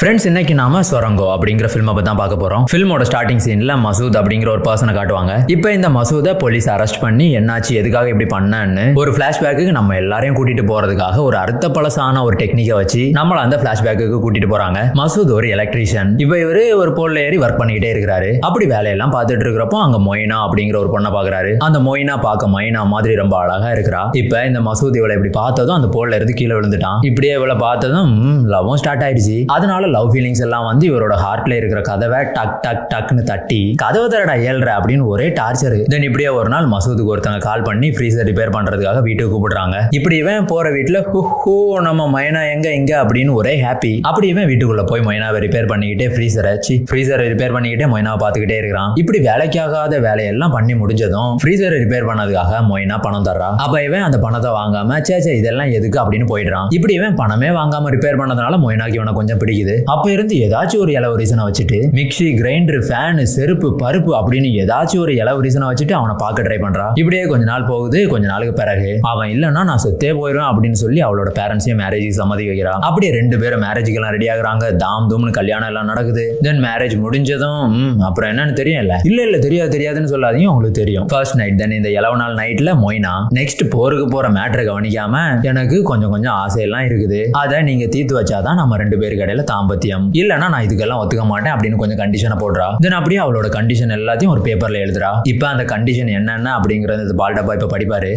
Friends, இன்னைக்கு நாம சொரங்கோ அப்படிங்கிற ஃபில்மை பத்தி தான் பார்க்க போறோம். ஃபில்மோட ஸ்டார்டிங் சீன்ல மசூத் அப்படிங்கிற ஒரு பர்சனை காட்டுவாங்க. இப்போ இந்த மசூதை போலீஸ் அரெஸ்ட் பண்ணி என்னாச்சு, எதுக்காக இப்படி பண்ணான்னு ஒரு பிளாஷ்பேக்கு நம்ம எல்லாரையும் கூட்டிட்டு போறதுக்காக ஒரு அர்த்த பழசான ஒரு டெக்னிக்கை வச்சு நம்மள அந்த பிளாஷ்பேக்கு கூட்டிட்டு போறாங்க. மசூத் ஒரு எலக்ட்ரீஷியன். இப்போ இவரு ஒரு போல்ல ஏறி ஒர்க் பண்ணிக்கிட்டே இருக்கிறாரு. அப்படி வேலையெல்லாம் பார்த்துட்டு இருக்கிறப்போ அங்க மொயினா அப்படிங்கிற ஒரு பொண்ணை பாக்குறாரு. அந்த மொயினா பார்க்க மைனா மாதிரி ரொம்ப அழகா இருக்கிறா. இப்ப இந்த மசூத் இவளை இப்படி பார்த்ததும் அந்த போல்ல இருந்து கீழே விழுந்துட்டான். இப்படியே இவளை பார்த்ததும் லவ்வும் ஸ்டார்ட் ஆயிடுச்சு. அதனால லவ் ஃபீலிங்ஸ் எல்லாம் வந்து இவரோட ஹார்ட்ல இருக்கிற கதவை டக் டக் டக்னு தட்டி கதவை தரடா ஏழ்ற அப்படின்னு ஒரே டார்ச்சர். தென் இப்படியே ஒரு நாள் மசூதுக்கு ஒருத்தங்க கால் பண்ணி ஃப்ரீசர் ரிப்பேர் பண்றதுக்காக வீட்டுக்கு கூப்பிடுறாங்க. இப்படி இவன் போற வீட்டுல ஹூ நம்ம மைனா எங்க எங்க அப்படின்னு ஒரே ஹாப்பி. அப்படி இவன் வீட்டுக்குள்ள போய் மைனாவை ரிப்பேர் பண்ணிக்கிட்டே ஃப்ரீசரை ரிப்பேர் பண்ணிக்கிட்டே மொயினாவை பார்த்துக்கிட்டே இருக்கிறான். இப்படி வேலைக்காகாத வேலையெல்லாம் பண்ணி முடிஞ்சதும் ஃப்ரீசரை ரிப்பேர் பண்ணதுக்காக மொயினா பணம் தர்றா. அப்ப இவன் அந்த பணத்தை வாங்காம சே இதெல்லாம் எதுக்கு அப்படின்னு போயிடுறான். இப்படி இவன் பணமே வாங்காம ரிப்பேர் பண்ணதுனால மொயினாக்கு இவனை கொஞ்சம் பிடிக்குது. அப்ப இருந்து ஏதாச்சும் ஒரு இலவ ரீசனை வச்சுட்டு மிக்சி, கிரைண்டர், ஃபேனு, செருப்பு, பருப்பு அப்படின்னு ஏதாச்சும் ஒரு இலவ ரீசனை வச்சுட்டு அவனை பார்க்க ட்ரை பண்றான். இப்படியே கொஞ்ச நாள் போகுது. கொஞ்ச நாளுக்கு பிறகு அவன் இல்லைன்னா நான் செத்தே போயிடுவேன் அப்படின்னு சொல்லி அவளோட பேரண்ட்ஸையும் மேரேஜுக்கு சம்மதி வைக்கிறான். அப்படியே ரெண்டு பேரும் மேரேஜுக்கு எல்லாம் ரெடி ஆகுறாங்க. தாம் தூம்னு கல்யாணம் எல்லாம் நடக்குது. தென் மேரேஜ் முடிஞ்சதும் அப்புறம் என்னன்னு தெரியும்ல. இல்ல தெரியாதுன்னு சொல்லாதீங்க, உங்களுக்கு தெரியும். First night. தென் இந்த 11 நாள் நைட்ல மொயினா நெக்ஸ்ட் போருக்கு போற மேட்டரை கவனிக்காம எனக்கு கொஞ்சம் ஆசையெல்லாம் இருக்குது, அதை நீங்க தீர்த்து வச்சாதான் நம்ம ரெண்டு பேருக்கு இடையில தாம்பத்தியம், இல்லைன்னா நான் இதுக்கெல்லாம் ஒத்துக்க மாட்டேன் அப்படின்னு கொஞ்சம் கண்டிஷனை போடுறா. தென் அப்படியே அவளோட கண்டிஷன் எல்லாத்தையும் ஒரு பேப்பர்ல எழுதுறா. இப்ப அந்த கண்டிஷன் என்னென்ன அப்படிங்கறது பால்டப்பா இப்ப படிப்பாரு.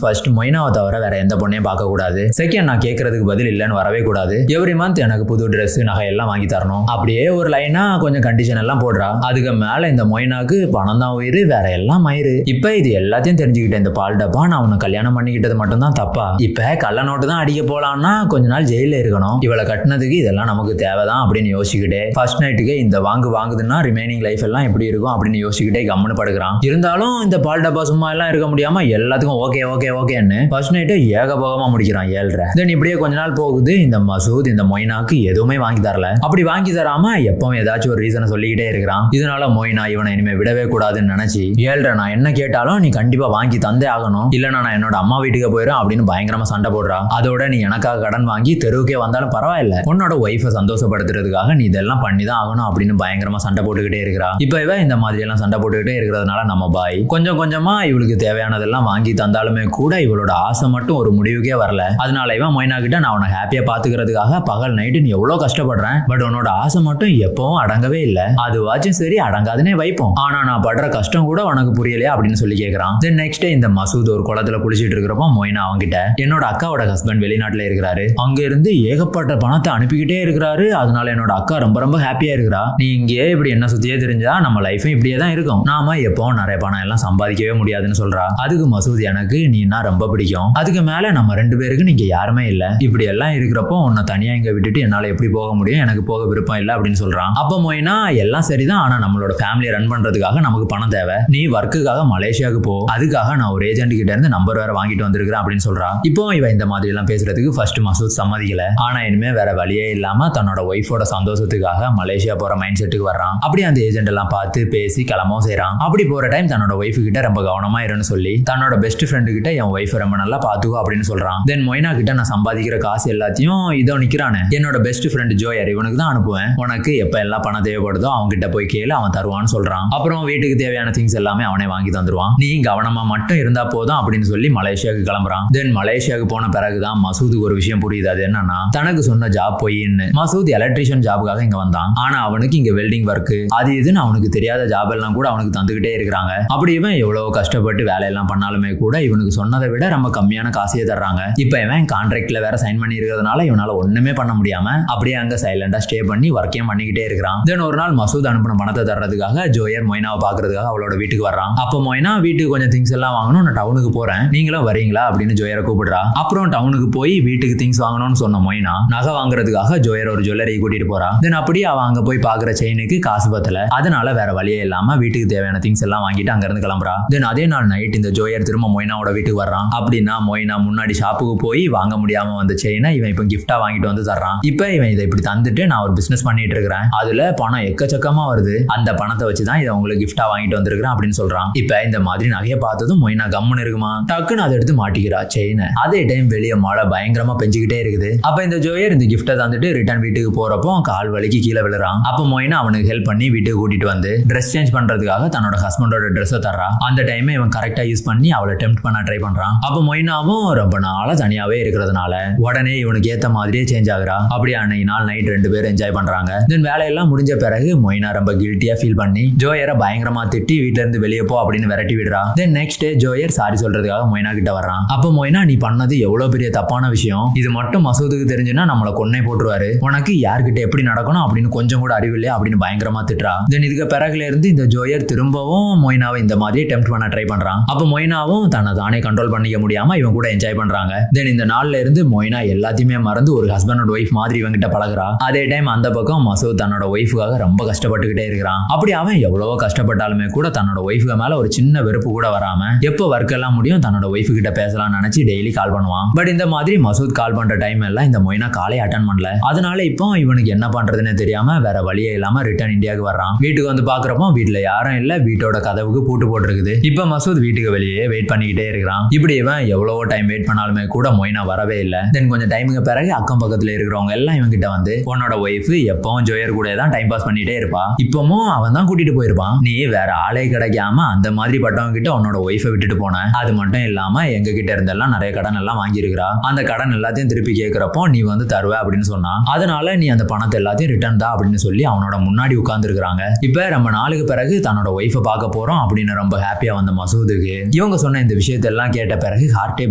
ஃபர்ஸ்ட் மொயினாவை தவிர வேற எந்த பொண்ணையும் பார்க்க கூடாது. செகண்ட், நான் கேட்கறதுக்கு பதில் இல்லைன்னு வரவே கூடாது. எவ்ரி மந்த் எனக்கு புது ட்ரெஸ், நகை எல்லாம் வாங்கி தரணும். அப்படியே ஒரு லைனா கொஞ்சம் கண்டிஷன் எல்லாம் போடுறா. அதுக்கு மேல இந்த மொயினாக்கு பணம் தான் உயிர், வேற எல்லாம் மயிறு. இப்ப இது எல்லாத்தையும் தெரிஞ்சுக்கிட்டேன் இந்த பால்டப்பா நான் அவனை கல்யாணம் பண்ணிக்கிட்டது மட்டும் தான் தப்பா. இப்ப கள்ள நோட்டு தான் அடிக்க போலான்னா கொஞ்ச நாள் ஜெயில இருக்கணும். இவளை கட்டினதுக்கு இதெல்லாம் நமக்கு தேவைதான் அப்படின்னு யோசிச்சுக்கிட்டே ஃபர்ஸ்ட் நைட்டுக்கு இந்த வாங்குதுன்னா ரிமைனிங் லைஃப் எல்லாம் எப்படி இருக்கும் அப்படின்னு யோசிச்சுக்கிட்டே கம்முன்னு படுக்கிறான். இருந்தாலும் இந்த பால் டப்பா சும்மா எல்லாம் இருக்க முடியாம எல்லாத்துக்கும் ஓகேன்னு ஃபர்ஸ்ட் நைட்டு ஏகபோகமா முடிக்கிறான் 7:30. தென் இப்படியே கொஞ்ச நாள் போகுது. இந்த மசூத் இந்த மொயினாக்கு எதுவுமே வாங்கி தரல. அப்படி வாங்கி தராம எப்பவும் ஏதாச்சும் ஒரு ரீசனை சொல்லிக்கிட்டே இருக்கிறான். இதனால மொயினா இவனை இனிமே விடவே கூடாதுன்னு நினைச்சு 7:30 நான் என்ன கேட்டாலும் நீ கண்டிப்பா வாங்கி தந்தே ஆகணும், இல்லைன்னா நான் என்னோட அம்மா வீட்டுக்கு போயிடும் அப்படின்னு பயங்கரமா சண்டை போடுறா. அதோட நீ எனக்காக கடன் வாங்கி தெருவுக்கே வந்தாலும் பரவாயில்ல, உன்னோட ஒய்ஃபை சந்தோஷப்படுத்துறதுக்காக நீ இதெல்லாம் பண்ணி தான் ஆகணும் அப்படின்னு பயங்கரமா சண்டை போட்டுக்கிட்டே இருக்கிறா. இப்ப இவ இந்த மாதிரி எல்லாம் சண்டை போட்டுக்கிட்டே இருக்கிறதுனால நம்ம பாய் கொஞ்சமா இவளுக்கு தேவையானதெல்லாம் வாங்கி தந்தாலுமே கூட இவளோட ஆசை மட்டும் ஒரு முடிவுக்கே வரல. அதனால இவன் மொயினா கிட்ட நான் அவனை ஹாப்பியா பாத்துக்கிறதுக்காக பகல் நைட்டு நீ எவ்வளவு கஷ்டப்படுறேன், பட் உன்னோட ஆசை மட்டும் எப்பவும் அடங்கவே இல்லை, அதுவாச்சும் சரி அடங்காதுன்னே வைப்போம், ஆனா நான் படுற கஷ்டம் கூட உனக்கு புரியலையா அப்படின்னு சொல்லி கேட்கறான். தென் நெக்ஸ்ட் டே இந்த மசூத் ஒரு குளத்துல குளிச்சிட்டு இருக்கிறப்போ மொயினா அவங்கிட்ட என்னோட அக்காவோட ஹஸ்பண்ட் வெளிநாட்டுல இருக்கிறாரு, அங்க இருந்து ஏகப்பட்ட பணத்தை அனுப்பிக்கிட்டே இருக்கிறாரு, அதனால என்னோட அக்கா ரொம்ப ஹாப்பியா இருக்கிறா, நீ இங்கேயே இப்படி என்ன சுத்தியே தெரிஞ்சா நம்ம லைஃபும் இப்படியே தான் இருக்கும், நாம எப்பவும் நிறைய பணம் எல்லாம் சம்பாதிக்கவே முடியாதுன்னு சொல்றா. அதுக்கு மசூத் எனக்கு நீனா ரொம்ப பிடிக்கும், அதுக்கு மேல நம்ம ரெண்டு பேருக்கு நீங்க யாருமே இல்ல, இப்படி எல்லாம் இருக்கிறப்போ உன்னை தனியா இங்க விட்டுட்டு என்னால எப்படி போக முடியும், எனக்கு போக விருப்பம் இல்லை அப்படின்னு சொல்றான். அப்ப மொயினா எல்லாம் சரிதான், ஆனா நம்மளோட ஃபேமிலியை ரன் பண்றதுக்காக நமக்கு பணம் தேவை, நீ ஒர்க்குக்காக மலேசியாவுக்கு போ, அதுக்காக நான் ஒரு ஏஜென்ட் கிட்ட இருந்து நம்பர் வேற வாங்கிட்டு வந்திருக்கிறேன் அப்படின்னு சொல்றான். இப்போ இவ இந்த மாதிரி எல்லாம் பேசுறதுக்கு ஃபர்ஸ்ட் மசூத் சம்மதிக்கல. ஆனா இனிமே வேற வழியே இல்லாம தன்னோட ஒய்ஃபோட சந்தோஷத்துக்காக மலேசியா போற மைண்ட் செட்டுக்கு வர்றான். அப்படி அந்த ஏஜென்ட் எல்லாம் பார்த்து பேசி கிளம்பவும் செய்யறான். அப்படி போற டைம் தன்னோட ஒய்ஃபு கிட்ட ரொம்ப கவனமா இருன்னு சொல்லி தன்னோட பெஸ்ட் ஃப்ரெண்டு கிட்ட என் ஒய்ஃப் ரொம்ப நல்லா பாத்துக்கோ அப்படின்னு சொல்றான். தென் மொயினா கிட்ட நான் சம்பாதிக்கிற காசு எல்லாத்தையும் இதோ நிக்கிறானே என்னோட பெஸ்ட் ஃப்ரெண்ட் ஜோயர், இவனுக்கு தான் அனுப்புவேன், உனக்கு எப்ப எல்லாம் பணம் தேவைப்படுதோ அவங்க கிட்ட போய் கேளு, அவன் தருவான்னு சொல்றான். அப்புறம் வீட்டுக்கு தேவையான திங்ஸ் எல்லாமே அவனே வாங்கி தந்துருவான், நீ கவனமா மட்டும் இருந்தா போதும் அப்படின்னு சொல்லி மலேசியாவுக்கு கிளம்புறான். தென் மலேசியாவுக்கு போன பிறகுதான் மசூதுக்கு ஒரு விஷயம் புரியுது. அது என்னன்னா தனக்கு சொன்ன ஜாப் போயின்னு. மசூத் எலக்ட்ரீஷியன் ஜாபுக்காக இங்க வந்தான், ஆனா அவனுக்கு இங்க வெல்டிங் ஒர்க் அது இதுன்னு அவனுக்கு தெரியாத ஜாப் எல்லாம் கூட அவனுக்கு தந்துகிட்டே இருக்கிறாங்க. அப்படி இவன் எவ்வளவு கஷ்டப்பட்டு வேலையெல்லாம் பண்ணாலுமே கூட இவனுக்கு சொன்னதை விட ரொம்ப கம்மியான காசையே தர்றாங்க. இப்ப இவன் கான்ட்ராக்ட்ல வேற சைன் பண்ணி இருக்கிறதுனால இவனால ஒண்ணுமே பண்ண முடியாம அப்படியே அங்க சைலண்டா ஸ்டே பண்ணி ஒர்க்கையும் பண்ணிக்கிட்டே இருக்கிறான். தென் ஒரு நாள் மசூத் அனுப்பின பணத்தை தர்றதுக்காக ஜோயர் மொயினாவை பாக்குறதுக்காக அவளோட வீட்டுக்கு வர்றான். அப்ப மொயினா வீட்டுக்கு கொஞ்சம் திங்ஸ் எல்லாம் வாங்கணும், நான் டவுனுக்கு போறேன், நீங்களும் வரீங்களா அப்படின்னு ஜோயரை கூப்பிடுறா. அப்புறம் டவுனுக்கு போய் வீட்டுக்கு திங்ஸ் வாங்கணும்னு சொன்ன மொயினா நகை வாங்குறதுக்காக ஜோயர் ஒரு ஜுவல்லரி கூட்டிட்டு போறா. தென் அப்படியே அவ அங்க போய் பாக்குற செயினுக்கு காசு பத்தல, அதனால வேற வழியே இல்லாம வீட்டுக்கு தேவையான திங்ஸ் எல்லாம் வாங்கிட்டு அங்க இருந்து கிளம்புறா. தென் அதே நாள் நைட் இந்த ஜோயர் திரும்ப மொயினாவோட வீட்டுக்கு வர்றான். அப்படின்னா மொயினா முன்னாடி ஷாப்புக்கு போய் வாங்க முடியாம வந்த செயினை இவன் இப்ப கிஃப்டா வாங்கிட்டு வந்து தர்றான். இப்ப இவன் இதை இப்படி தந்துட்டு நான் ஒரு பிசினஸ் பண்ணிட்டு இருக்கிறேன், அதுல பணம் எக்கச்சக்கமா வருது, அந்த பணத்தை வச்சுதான் இதை உங்களுக்கு கிஃப்டா வாங்கிட்டு வந்திருக்கிறேன் அப்படின்னு சொல்றான். இப்ப இந்த மாதிரி நகையை பார்த்ததும் மொயினா கம்முன்னு இருக்குமா, டக்குன்னு அதை எடுத்து மாட்டிக்கிறா செயினை. அதே டைம் வெளியே மழை பயங்கரமா பெஞ்சுக்கிட்டே இருக்குது. அப்ப இந்த ஜோயர் இந்த கிஃப்டை தந்துட்டு ரிட்டர்ன் தன் வீட்டுக்கு போறப்போ கால் வலிக்கு கீழே விழுறான். அப்ப மொய்னா அவனுக்கு ஹெல்ப் பண்ணி வீட்டுக்கு கூட்டிட்டு வந்து ட்ரெஸ் சேஞ்ச் பண்றதுக்காக தன்னோட ஹஸ்பண்டோட ட்ரெஸ்ஸை தர்றா. அந்த டைம் இவன் கரெக்டா யூஸ் பண்ணி அவளை டெம்ப்ட் பண்ண ட்ரை பண்றான். அப்ப மொய்னாவும் ரொம்ப நாளா தனியாவே இருக்கிறதுனால உடனே இவனுக்கு ஏத்த மாதிரியே சேஞ்ச் ஆகுறா. அப்படி அன்னைக்கு நாள் நைட் 2 பேரும் என்ஜாய் பண்றாங்க. தென் வேலையெல்லாம் முடிஞ்ச பிறகு மொய்னா ரொம்ப கில்ட்டியா ஃபீல் பண்ணி ஜோயரை பயங்கரமா திட்டி வீட்டுல இருந்து வெளியே போ அப்படின்னு விரட்டி விடுறா. தென் நெக்ஸ்ட் டே ஜோயர் சாரி சொல்றதுக்காக மொய்னா கிட்ட வர்றான். அப்ப மொய்னா நீ பண்ணது எவ்வளவு பெரிய தப்பான விஷயம், இது மட்டும் மசூதுக்கு தெரிஞ்சுன்னா நம்மளை கொன்னே போட்டுருவாரு, உனக்கு யார்கிட்ட எப்படி நடக்கணும் அப்படின்னு கொஞ்சம் கூட அறிவில்லையா அப்படின்னு பயங்கரமா திட்டுறா. தென் இதுக்கு பிறகுல இருந்து இந்த ஜோயர் திரும்பவும் மொய்னாவை இந்த மாதிரி டெம்ப்ட் பண்ண ட்ரை பண்றான். அப்ப மொய்னாவும் தன்னை தானே கண்ட்ரோல் பண்ணிக்க முடியாம இவன் கூட என்ஜாய் பண்றாங்க. தென் இந்த நாள்ல இருந்து மொய்னா எல்லாத்தையுமே மறந்து ஒரு ஹஸ்பண்ட் ஒய்ஃப் மாதிரி இவங்கிட்ட பழகுறா. அதே டைம் அந்த பக்கம் மசூத் தன்னோட ஒய்ஃபுக்காக ரொம்ப கஷ்டப்பட்டுக்கிட்டே இருக்கிறான். அப்படி அவன் எவ்வளவோ கஷ்டப்பட்டாலுமே கூட தன்னோட ஒய்ஃபுக்கு மேல ஒரு சின்ன வெறுப்பு கூட வராம எப்போ ஒர்க் எல்லாம் முடியும் தன்னோட ஒய்ஃபு கிட்ட பேசலாம்னு நினைச்சு டெய்லி கால் பண்ணுவான். பட் இந்த மாதிரி மசூத் கால் பண்ற டைம் எல்லாம் இந்த மொய்னா காலே அட்டன் பண்ணல. அதனால இப்போ இவனுக்கு என்ன பண்றதுன்னு தெரியாம வேற வழியே இல்லாம ரிட்டர்ன் இந்தியாவுக்கு வர்றான். வீட்டுக்கு வந்து பாக்குறப்போ வீட்டுல யாரும் இல்ல, வீட்டோட கதவுக்கு பூட்டு போட்டுருக்குது. இப்ப மசூத் வீட்டுக்கு வெளியே வெயிட் பண்ணிக்கிட்டே இருக்கிறான். இப்படி இவன் எவ்வளவோ டைம் வெயிட் பண்ணாலுமே கூட மொய்னா வரவே இல்ல. தென் கொஞ்சம் டைமுக்கு பிறகு அக்கம் பக்கத்துல இருக்கிறவங்க எல்லாம் இவன் கிட்ட வந்து உன்னோட ஒய்ஃப் எப்பவும் ஜோயர் கூட தான் டைம் பாஸ் பண்ணிட்டே இருப்பா, இப்பவும் அவன் தான் கூட்டிட்டு போயிருப்பான், நீ வேற ஆளே கிடைக்காம அந்த மாதிரி பட்டவங்க கிட்ட உன்னோட ஒய்ஃபை விட்டுட்டு போன, அது மட்டும் இல்லாம எங்க கிட்ட இருந்தெல்லாம் நிறைய கடன் எல்லாம் வாங்கி இருக்கிறா, அந்த கடன் எல்லாத்தையும் திருப்பி கேட்கிறப்போ நீ வந்து தருவ அப்படின்னு சொன்னா, அதனால நீ அந்த பணத்தை எல்லாத்தையும் ரிட்டர்ன் தான் அப்படின்னு சொல்லி அவனோட முன்னாடி உட்கார்ந்து இருக்கிறாங்க. இப்ப ரொம்ப நாளுக்கு பிறகு தன்னோட ஒய்ஃபை பார்க்க போறோம் அப்படின்னு ரொம்ப ஹாப்பியா வந்த மசூதுக்கு இவங்க சொன்ன இந்த விஷயத்தெல்லாம் கேட்ட பிறகு ஹார்ட்டே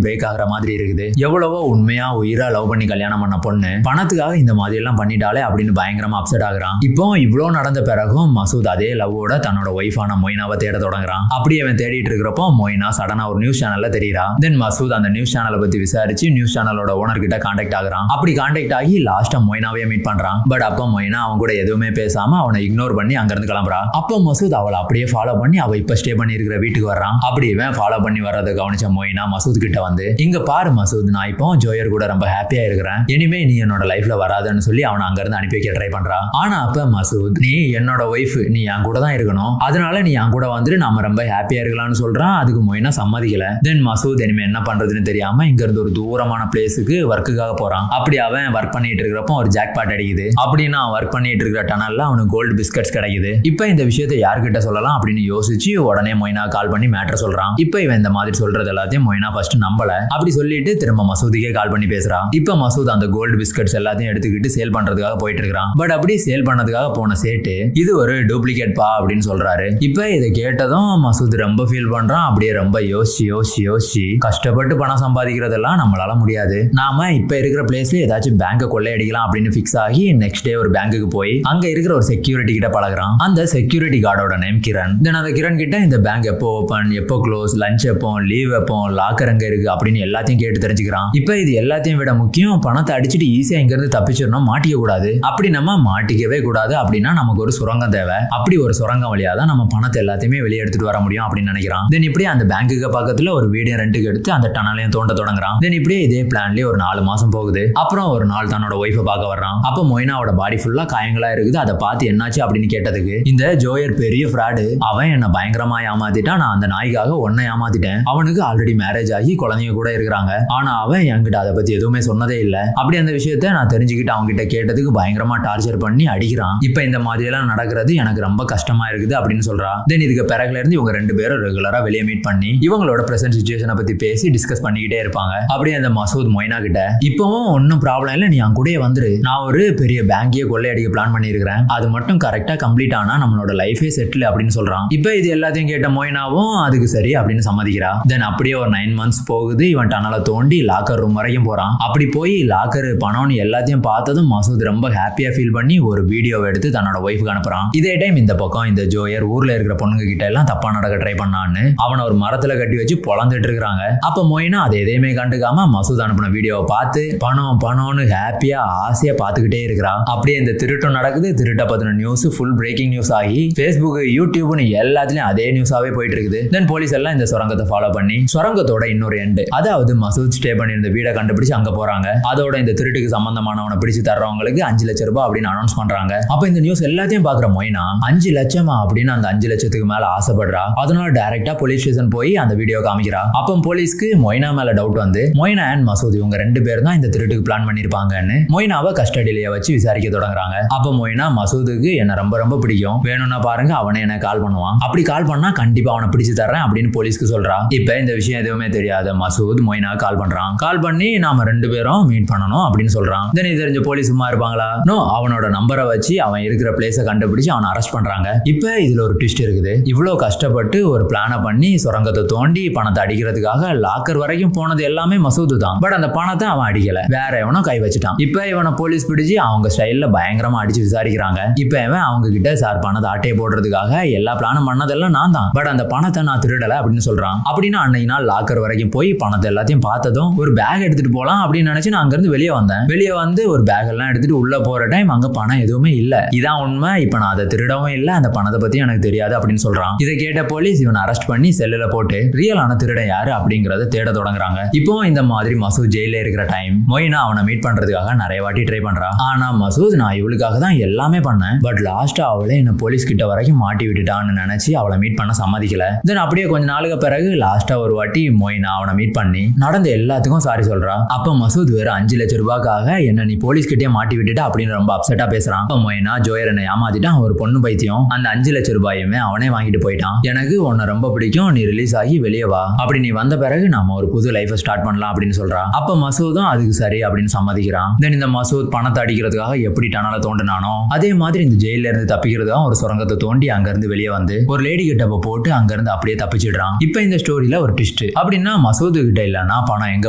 பிரேக் ஆகிற மாதிரி இருக்குது. எவ்வளவோ உண்மையா உயிரா லவ் பண்ணி கல்யாணம் பண்ண பொண்ணு பணத்துக்காக இந்த மாதிரி எல்லாம் பண்ணிட்டாலே அப்படின்னு பயங்கரமா அப்செட் ஆகுறான். இப்போ இவ்வளவு நடந்த பிறகும் மசூத் அதே லவ்வோட தன்னோட ஒய்ஃபான மொய்னாவை தேட தொடங்குறான். அப்படியே அவன் தேடிட்டு இருக்கிறப்போ மொய்னா சடனா ஒரு நியூஸ் சேனல்ல தெரியறா. தென் மசூத் அந்த நியூஸ் சேனலை பத்தி விசாரிச்சு நியூஸ் சேனலோட ஓனர் கிட்ட கான்டாக்ட் ஆகுறான். அப்படி கான்டாக்ட் ஆகி லாஸ்டா மொய்னாவே மீட் பண்றான். பட் அப்ப மொய்னா அவன் கூட எதுவுமே பேசாம அவனை இக்னோர் பண்ணி அங்க இருந்து கிளம்புறா. அப்போ மசூத் அவளை அப்படியே ஃபாலோ பண்ணி அவ இப்ப ஸ்டே பண்ணி இருக்கிற வீட்டுக்கு வர்றான். அப்படி இவன் ஃபாலோ பண்ணி வர்றதை கவனிச்ச மொய்னா மசூத் கிட்ட வந்து இங்க பாரு மசூத், நான் இப்போ ஜோயர் கூட ரொம்ப ஹாப்பியா இருக்கிறேன், இனிமே நீ என்னோட லைஃப்ல வராதுன்னு சொல்லி அவனை அங்க இருந்து அனுப்பி வைக்க ட்ரை பண்றா. ஆனா அப்ப மசூத் நீ என்னோட ஒய்ஃப், நீ என் கூட தான் இருக்கணும், அதனால நீ என் கூட வந்துட்டு நாம ரொம்ப ஹாப்பியா இருக்கலாம்னு சொல்றான். அதுக்கு மொய்னா சம்மதிக்கல. தென் மசூத் இனிமே என்ன பண்றதுன்னு தெரியாம இங்க இருந்து ஒரு தூரமான பிளேஸுக்கு ஒர்க்குக்காக போறான். அப்படி அவன் ஒர்க் பண்ணிட்டு இருக்கிறப்போ ஒரு ஜாக் பாட் அடிக்குது. அப்படின்னா ஒர்க் பண்ணிட்டு இருக்கிற டனல்ல அவனுக்கு கோல்டு பிஸ்கட்ஸ் கிடைக்குது. இப்ப இந்த விஷயத்தை யார்கிட்ட சொல்லலாம் அப்படின்னு யோசிச்சு உடனே மொய்னா கால் பண்ணி மேட்டர் சொல்றான். இப்ப இவன் இந்த மாதிரி சொல்றது எல்லாத்தையும் மொய்னா ஃபர்ஸ்ட் நம்பல. அப்படி சொல்லிட்டு திரும்ப மசூதுக்கே கால் பண்ணி பேசுறான். இப்ப மசூத் அந்த கோல்டு பிஸ்கட்ஸ் எல்லாத்தையும் எடுத்துக்கிட்டு சேல் பண்றதுக்காக போயிட்டு இருக்கான். பட் அப்படி சேல் பண்ணதுக்காக போன சேட்டு இது ஒரு டூப்ளிகேட் பா அப்படின்னு சொல்றாரு. இப்ப இதை கேட்டதும் மசூத் ரொம்ப ஃபீல் பண்றான். அப்படியே ரொம்ப யோசிச்சு கஷ்டப்பட்டு பணம் சம்பாதிக்கிறதெல்லாம் நம்மளால முடியாது, நாம இப்ப இருக்கிற பிளேஸ்ல ஏதாச்சும் பேங்கை கொள்ளையடிக்கலாம் அப்படின்னு ஃபிக்ஸ் ஆகி நெக்ஸ்ட் டே ஒரு பேங்குக்கு போய் அங்க இருக்கிற ஒரு செக்யூரிட்டி கிட்ட பழகுறான். அந்த செக்யூரிட்டி கார்டோட நேம் கிரண். தென் அந்த கிரண் கிட்ட இந்த பேங்க் எப்போ ஓபன், எப்போ க்ளோஸ், லஞ்ச் எப்போ, லீவ் எப்போ, லாக்கர் எங்க இருக்கு அப்படின்னு எல்லாத்தையும் கேட்டு தெரிஞ்சுக்கிறான். இப்ப இது எல்லாத்தையும் விட முக்கியம் பணத்தை அடிச்சுட்டு ஈஸியா இங்க இருந்து தப்பிச்சிடணும், மாட்டிக்க கூடாது. அப்படி நம்ம மாட்டிக்கவே கூடாது அப்படின்னா நமக்கு ஒரு சுரங்கம் தேவை. அப்படி ஒரு சுரங்கம் வழியா தான் நம்ம பணத்தை எல்லாத்தையுமே வெளியே எடுத்துட்டு வர முடியும் அப்படின்னு நினைக்கிறான். தென் இப்படி அந்த பேங்குக்கு பக்கத்துல ஒரு வீடியோ ரெண்டுக்கு எடுத்து அந்த டனலையும் தோண்ட தொடங்குறான். தென் இப்படியே இதே பிளான்லயே ஒரு 4 மாசம் போகுது. அப்புறம் ஒரு நாள் தன்னோட ஒய்ஃபை பார்க்க வர்றான். அப்ப மொய்னாவோட பாடி ஃபுல்லா காயங்களா இருக்குது. அதை பார்த்து என்னாச்சு அப்படின்னு கேட்டதுக்கு இந்த ஜோயர் பெரிய ஃப்ராடு, அவன் என்ன பயங்கரமா ஏமாத்திட்டான், நான் அந்த நாய்க்காக ஒன்னை ஏமாத்திட்டேன், அவனுக்கு ஆல்ரெடி மேரேஜ் ஆகி குழந்தைங்க கூட இருக்கிறாங்க, ஆனா அவன் என்கிட்ட அதை பத்தி எதுவுமே சொன்னதே இல்லை. அப்படி அந்த விஷயத்த நான் தெரிஞ்சுக்கிட்டு அவங்க கிட்ட கேட்டதுக்கு பயங்கரமா டார்ச்சர் பண்ணி அடிக்கிறான். இப்ப இந்த மாதிரி எல்லாம் நடக்கிறது எனக்கு ரொம்ப கஷ்டமா இருக்குது அப்படின்னு சொல்றா. தென் இதுக்கு பிறகுல இருந்து இவங்க 2 பேரும் ரெகுலரா வெளியே மீட் பண்ணி இவங்களோட பிரசன்ட் சிச்சுவேஷனை பத்தி பேசி டிஸ்கஸ் பண்ணிக்கிட்டே இருப்பாங்க. அப்படியே அந்த மசூத் மொய்னா கிட்ட இப்பவும் ஒன்னும் ப்ராப்ளம் இல்லை, நீ என் கூடயே வந்துரு, நான் ஒரு பெரிய பேங்கே கொள்ளையடிக்க பிளான் பண்ணிருக்கிறேன், அது மட்டும் கரெக்டா கம்ப்ளீட் ஆனா நம்மளோட லைஃபே செட்டில் அப்படின்னு சொல்றான். இப்ப இது எல்லாத்தையும் கேட்ட மொய்னாவும் அதுக்கு சரி அப்படின்னு சம்மதிக்கிறா. தென் அப்படியே ஒரு 9 months போகுது. இவன் டனலை தோண்டி லாக்கர் ரூம் வரைக்கும் போறான். அப்படி போய் லாக்கர் பணம்னு எல்லாத்தையும் பார்த்ததும் மசூத் ரொம்ப ஹாப்பியா ஃபீல் பண்ணி ஒரு வீடியோவை எடுத்து தன்னோட ஒய்ஃபுக்கு அனுப்புறான். இதே டைம் இந்த பக்கம் இந்த ஜோயர் ஊர்ல இருக்கிற பொண்ணுங்க கிட்ட எல்லாம் தப்பா நடக்க ட்ரை பண்ணான்னு அவனை ஒரு மரத்துல கட்டி வச்சு பொழந்துட்டு இருக்காங்க. அப்ப மொய்னா அதை எதையுமே கண்டுக்காம மசூத் அனுப்பின வீடியோவை பார்த்து பணம்னு ஹாப்பியா ஆசையா பார்த்துக்கிட்டே இருக்கிறா. அப்படியே இந்த திருட்டம் நடக்குது. திருட்ட பத்தின நியூஸ் ஃபுல் பிரேக்கிங் நியூஸ் ஆகி Facebook, YouTubeனு எல்லாத்துலயும் அதே நியூஸாவே போயிட்டு இருக்குது. தென் போலீஸ் எல்லாம் இந்த சுரங்கத்தை ஃபாலோ பண்ணி சுரங்கத்தோட இன்னொரு எண்டு, அதாவது மசூத் ஸ்டே பண்ணியிருந்த வீடை கண்டுபிடிச்சு அங்க போறாங்க. அதோட இந்த திருட்டுக்கு சம்பந்தமானவனை பிடிச்சு தர்றவங்களுக்கு 5 லட்சம் ரூபாய் அப்படின்னு அனௌன்ஸ் பண்றாங்க. அப்ப இந்த நியூஸ் எல்லாத்தையும் பாக்குற மொய்னா 5 லட்சமா அப்படின்னு அந்த 5 லட்சத்துக்கு மேல ஆசைப்படுறா. அதனால டைரக்டா போலீஸ் ஸ்டேஷன் போய் அந்த வீடியோ காமிக்கிறா. அப்ப போலீஸ்க்கு மொய்னா மேல டவுட் வந்து மொய்னா அண்ட் மசூத் இவங்க 2 பேரும் தான் இந்த திருட்டுக்கு பிளான் பண்ணிருப்பாங்கன்னு மொய்னாவை கஸ்டடியிலேயே வச்சு விசாரிக்க தொடங்குறாங்க. அப்ப மொய்னா மசூதுக்கு என்ன ரொம்ப ரொம்ப பிடிக்கும், வேணும்னா பாருங்க அவனே என்ன கால் பண்ணுவான், அப்படி கால் பண்ணா கண்டிப்பா அவனை பிடிச்சு தர்றேன் அப்படின்னு போலீஸ்க்கு சொல்றா. இப்ப இந்த விஷயம் எதுவுமே தெரியாத மசூத் மொய்னா கால் பண்றான். கால் பண்ணி நாம 2 பேரும் மீட் பண்ணணும் அப்படின்னு சொல்றான். தென் இது தெரிஞ்ச போலீஸ் சும்மா இருப்பாங்களா? நோ, அவனோட நம்பரை வச்சு அவன் இருக்கிற பிளேஸை கண்டுபிடிச்சு அவனை அரெஸ்ட் பண்றாங்க. இப்ப இதுல ஒரு ட்விஸ்ட் இருக்குது. இவ்வளவு கஷ்டப்பட்டு ஒரு பிளான பண்ணி சுரங்கத்தை தோண்டி பணத்தை அடிக்கிறதுக்காக லாக்கர் வரைக்கும் போனது எல்லாமே மசூது தான். பட் அந்த பணத்தை அவன் அடிக்கல, வேற எவனோ கை வச்சுட்டான். இப்ப இவனை போலீஸ் பிடிச்சு அவங்க ஸ்டைல்ல பயங்கரமா அடிச்சு விசாரிக்கிறாங்க. இப்ப இவன் அவங்க கிட்ட சார் பணத்தை ஆட்டையை போடுறதுக்காக எல்லா பிளானும் பண்ணதெல்லாம் நான் தான், பட் அந்த பணத்தை நான் திருடல அப்படின்னு சொல்றான். அப்படின்னு அன்னைக்கு நாள் லாக்கர் வரைக்கும் போய் பணத்தை எல்லாத்தையும் பார்த்ததும் ஒரு பேக் எடுத்துட்டு போலாம் அப்படின்னு நினைச்சு நான் அங்க இருந்து வெளியே வந்தேன். வெளியே வந்து ஒரு பேக் எல்லாம் எடுத்துட்டு உள்ள போற டைம் அங்க பணம் எதுவுமே இல்ல. இதான் உண்மை, இப்ப நான் அதை திருடவும் இல்ல, அந்த பணத்தை பத்தி எனக்கு தெரியாது அப்படின்னு சொல்றான். இதை கேட்ட போலீஸ் இவனை அரெஸ்ட் பண்ணி செல்லுல போட்டு ரியலான திருடன் யாரு அப்படிங்கறத தேட தொடங்குறாங்க. இப்போ இந்த மாதிரி மசூத் ஜெயில இருக்கிற டைம் மொய்னா அவனை மீட் பண்றதுக்காக நிறைய வாட்டி ட்ரை பண்றான். ஆனா மசூத் நான் இவளுக்காக தான் எல்லாமே பண்ணேன், பட் லாஸ்டா அவளே என்ன போலீஸ் கிட்ட வரைக்கும் மாட்டி விட்டுட்டான்னு நினைச்சு அவளை மீட் பண்ண சம்மதிக்கல. தென் அப்படியே கொஞ்ச நாளுக்கு பிறகு லாஸ்டா ஒரு வாட்டி மொய்னா அவனை மீட் பண்ணி நடந்த எல்லாத்துக்கும் சாரி சொல்றா. அப்ப மசூத் வேற 5 லட்சம் ரூபாய்க்காக என்ன நீ போலீஸ் கிட்டே மாட்டி விட்டுட்டா அப்படின்னு ரொம்ப அப்செட்டா பேசுறான். அப்ப மொய்னா ஜோயர் என்ன ஏமாத்திட்டான், ஒரு பொண்ணு பைத்தியம், அந்த 5 லட்சம் ரூபாயுமே அவனே வாங்கிட்டு போயிட்டான். எனக்கு உன்னை ரொம்ப பிடிக்கும், நீ ரிலீஸ் ஆகி வெளியே வா, அப்படி நீ வந்த பிறகு நம்ம ஒரு புது லைஃபை ஸ்டார்ட் பண்ணலாம் அப்படின்னு சொல்றான். அப்ப மசூதும் அதுக்கு சரி அப்படின்னு சம்மதிக்கிறான். தென் இந்த மசூத் பணத்தை அடிக்கிறதுக்காக எப்படி டனலை தோண்டினானோ அதே மாதிரி இந்த ஜெயில இருந்து தப்பிக்கிறதுக்காக ஒரு சுரங்கத்தை தோண்டி அங்க இருந்து வெளியே வந்து ஒரு லேடி கிட்ட போட்டு அங்க இருந்து அப்படியே தப்பிச்சிடுறான். இப்ப இந்த ஸ்டோரியில ஒரு ட்விஸ்ட் அப்படின்னா மசூது கிட்ட இல்லன்னா பணம் எங்க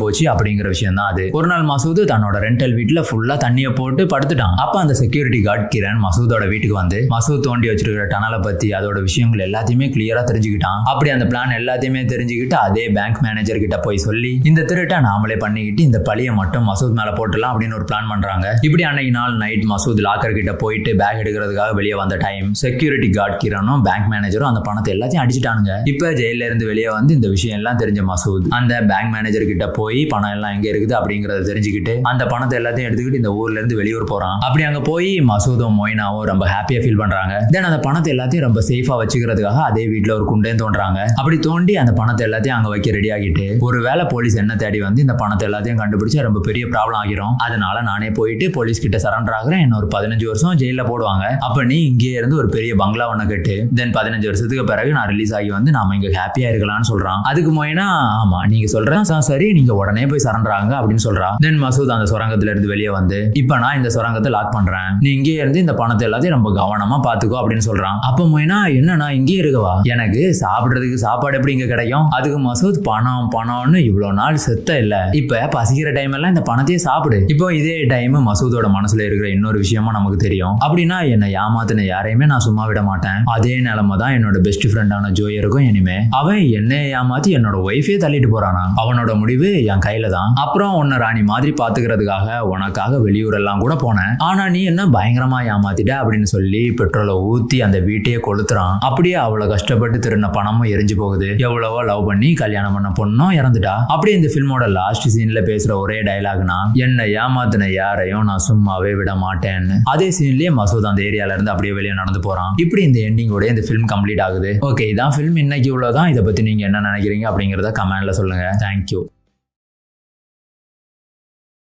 போச்சு அப்படிங்கிற விஷயம் தான் அது. ஒரு நாள் மசூது தன்னோட ரெண்டல் வீட்டுல ஃபுல்லா தண்ணியை போட்டு படுத்துட்டான். அப்ப அந்த செக்யூரிட்டி கார்டு கிரண் மசூதோட வீட்டுக்கு வந்து மசூத் தோண்டி வச்சிருக்கிற டனலை பத்தி அதோட விஷயங்கள் எல்லாத்தையுமே கிளியரா தெரிஞ்சுக்கிட்டான். அப்படி அந்த பிளான் எல்லாத்தையுமே தெரிஞ்சுக்கிட்டு அதே பேங்க் மேனேஜர் கிட்ட போய் சொல்லி இந்த திருட்டை நாமளே பண்ணிக்கிட்டு இந்த பழியை மட்டும் மசூத் மேல போட்டுலாம் அப்படின்னு ஒரு பிளான் பண்றாங்க. இப்படி அன்னைக்கு நாள் நைட் மசூத் லாக்கர் கிட்ட போயிட்டு பேக் எடுக்கிறதுக்காக வெளியே வந்த டைம் செக்யூரிட்டி கார்டு கிரணும் பேங்க் மேனேஜரும் அந்த பணத்தை எல்லாத்தையும் அடிச்சுட்டானுங்க. இப்ப ஜெயில இருந்து வெளியே வந்து இந்த விஷயம் எல்லாம் தெரிஞ்ச மசூத் அந்த பேங்க் மேனேஜர் கிட்ட போய் பணம் எல்லாம் எங்க இருக்குது அப்படிங்கறத தெரிஞ்சுக்கிட்டு அந்த பணத்தை எல்லாத்தையும் எடுத்துக்கிட்டு இந்த ஊர்ல இருந்து வெளியூர் போறான். அப்படி அங்க போய் மசூதும் மொய்னாவும் ரொம்ப ஹாப்பியா ஃபீல் பண்றாங்க. தென் அந்த பணத்தை எல்லாத்தையும் ரொம்ப சேஃபா வச்சுக்கிறதுக்காக அதே வீட்டுல ஒரு குண்டையும் தோன்றாங்க. அப்படி தோண்டி அந்த பணத்தை எல்லாத்தையும் அங்க வைக்க ரெடி ஆகிட்டு ஒருவேளை போலீஸ் என்ன தேடி வந்து இந்த பணத்தை எல்லாத்தையும் கண்டுபிடிச்சா ரொம்ப பெரிய ப்ராப்ளம் ஆகிரும், அதனால நானே போயிட்டு போலீஸ் கிட்ட சரண்டர் ஆகுறேன், என்ன ஒரு 15 வருஷம் ஜெயில போடுவாங்க, அப்ப நீ இங்கே இருந்து ஒரு பெரிய பங்களா ஒண்ணு கட்டு, தென் 15 வருஷத்துக்கு பிறகு நான் ரிலீஸ் ஆகி வந்து நாம இங்க ஹாப்பியா இருக்கலாம்னு சொல்றான். அதுக்கு மொய்னா ஆமா நீங்க சொல்றேன் சரி, நீங்க உடனே போய் சரண்டர் ஆகுங்க அப்படின்னு சொல்றா. தென் மசூத் அந்த சுரங்கத்துல இருந்து வெளியே வந்து இப்ப நான் இந்த சுரங்கத்தை லாக் பண்றேன், நீ இங்கே இருந்து இந்த பணத்தை எல்லாத்தையும் ரொம்ப கவனமா பாத்துக்கோ அப்படின்னு சொல்றான். அப்ப மொய்னா என்ன நான் இங்கே இருக்கவா, எனக்கு சாப்பிடுறதுக்கு சாப்பாடு எப்படி இங்க கிடைக்கும், அதுக்கு மசூத் பணம் பணம்னு இவ்வளவு நாள் செத்த இல்ல, இப்ப பசிக்கிற டைம் எல்லாம் இந்த பணத்தையே சாப்பிடு. இப்போ இதே டைம் மசூதோட மனசுல இருக்கிற இன்னொரு விஷயமா நமக்கு தெரியும். அப்படின்னா என்ன ஏமாத்தின யாரையுமே நான் சும்மா விட மாட்டேன், அதே நிலைமை தான் என்னோட பெஸ்ட் ஃப்ரெண்டான ஜோயருக்கும். இனிமே அவன் என்னை ஏமாத்தி என்னோட ஒய்ஃபே தள்ளிட்டு போறானா, அவனோட முடிவு என் கையில தான். அப்புறம் உன்னை ராணி மாதிரி பாத்துக்கிறதுக்காக உனக்காக வெளியூர் எல்லாம் கூட போனேன், ஆனா நீ என்ன பயங்கரமா ஏமாத்திட்ட அப்படின்னு சொல்லி பெட்ரோலை ஊத்தி அந்த வீட்டையே கொளுத்துறான். அப்படியே அவ்வளவு கஷ்டப்பட்டு திருடின பணமும் எரிஞ்சு போகுது. எவ்வளவோ லவ் பண்ணி கல்யாணம் பண்ண பொண்ணும் இறந்துட்டா. அப்படியே இந்த பிலிமோட லாஸ்ட் சீன்ல பேசுற ஒரே டயலாக்னா என்ன ஏமாத்தின யாரையும் நான் சும்மாவே விட மாட்டேன்னு. அதே சீன்லயே மசூத் அந்த ஏரியால இருந்து அப்படியே வெளியே நடந்து போறான். இப்படி இந்த எண்டிங்கோட இந்த பிலிம் கம்ப்ளீட் ஆகுது. ஓகே, இதான் பிலிம், இன்னைக்கு இவ்வளவுதான். இதை பத்தி நீங்க என்ன நினைக்கிறீங்க அப்படிங்கறத கமெண்ட்ல சொல்லுங்க. தேங்க்யூ.